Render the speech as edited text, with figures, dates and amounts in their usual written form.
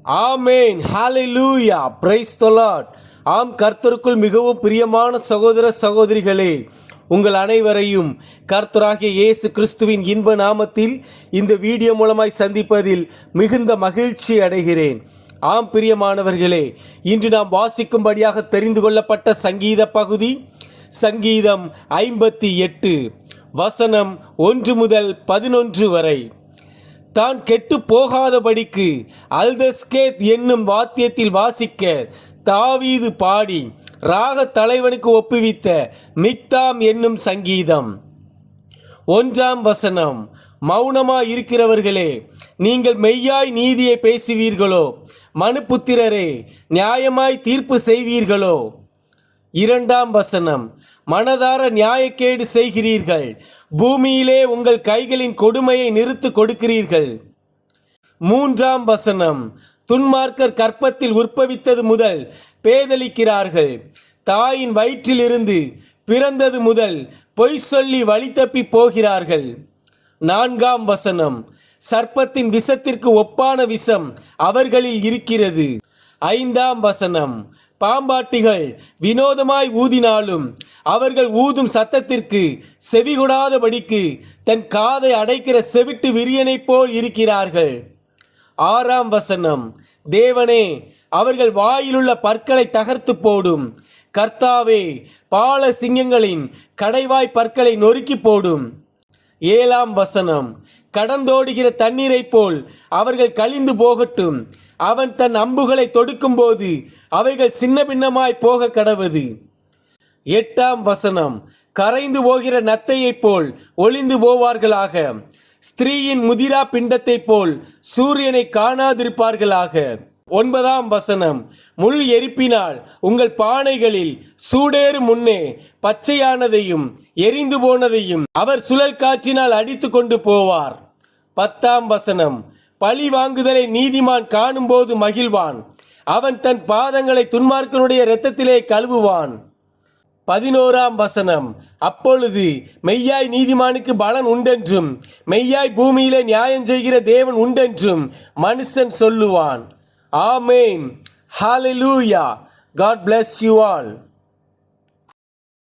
Amen. Hallelujah. praise the lord. ஆம், கர்த்தருக்குள் மிகவும் பிரியமான சகோதர சகோதரிகளே, உங்கள் அனைவரையும் கர்த்தராகிய இயேசு கிறிஸ்துவின் இன்ப நாமத்தில் இந்த வீடியோ மூலமாய் சந்திப்பதில் மிகுந்த மகிழ்ச்சி அடைகிறேன். ஆம் பிரியமானவர்களே, இன்று நாம் வாசிக்கும்படியாக தெரிந்து கொள்ளப்பட்ட சங்கீத பகுதி சங்கீதம் 58 வசனம் 1 முதல் 11 வரை. தான் கெட்டு போகாதபடிக்கு அல்தஸ்கேத் என்னும் வாத்தியத்தில் வாசிக்க தாவீது பாடி ராக தலைவனுக்கு ஒப்புவித்த மிக்தாம் என்னும் சங்கீதம். 1 வசனம். மௌனமாய் இருக்கிறவர்களே, நீங்கள் மெய்யாய் நீதியை பேசுவீர்களோ? மனுபுத்திரரே, நியாயமாய் தீர்ப்பு செய்வீர்களோ? 2 வசனம். மனதார நியாயக்கேடு செய்கிறீர்கள், பூமியிலே உங்கள் கைகளின் கொடுமையை நிறுத்து கொடுக்கிறீர்கள். 3 வசனம். துன்மார்க்கர் கற்பத்தில் உற்பவித்தது முதல் பேதலிக்கிறார்கள், தாயின் வயிற்றிலிருந்து பிறந்தது முதல் பொய் சொல்லி வழி தப்பி போகிறார்கள். 4 வசனம். சர்ப்பத்தின் விஷத்திற்கு ஒப்பான விஷம் அவர்களில் இருக்கிறது. 5 வசனம். பாம்பாட்டிகள் வினோதமாய் ஊதினாலும் அவர்கள் ஊதும் சத்தத்திற்கு செவிகொடாதபடிக்கு தன் காதை அடைக்கிற செவிட்டு விரியனைப் போல் இருக்கிறார்கள். 6 வசனம். தேவனே, அவர்கள் வாயிலுள்ள பற்களை தகர்த்து போடும். கர்த்தாவே, பால சிங்கங்களின் கடைவாய் பற்களை நொறுக்கி போடும். 7 வசனம். கடந்தோடுகிற தண்ணீரைப் போல் அவர்கள் கழிந்து போகட்டும். அவன் தன் அம்புகளை தொடுக்கும் போது அவைகள் சின்ன பின்னமாய் போக கடவது. 8 வசனம். கரைந்து போகிற நத்தையைப் போல் ஒளிந்து போவார்களாக. ஸ்திரீயின் முதிரா பிண்டத்தைப் போல் சூரியனை காணாதிருப்பார்களாக. 9 வசனம். முள் எரிப்பினால் உங்கள் பானைகளில் சூடேறு முன்னே பச்சையானதையும் எரிந்து போனதையும் அவர் சுழல் காற்றினால் அடித்து கொண்டு போவார். 10 வசனம். பழி வாங்குதலை நீதிமான் காணும்போது மகிழ்வான், அவன் தன் பாதங்களை துன்மார்க்கனுடைய இரத்தத்திலே கழுவுவான். 11 வசனம். அப்பொழுது மெய்யாய் நீதிமானுக்கு பலன் உண்டென்றும் மெய்யாய் பூமியிலே நியாயம் செய்கிற தேவன் உண்டென்றும் மனுஷன் சொல்லுவான். ஆமேன். ஹalleluya. God bless you all.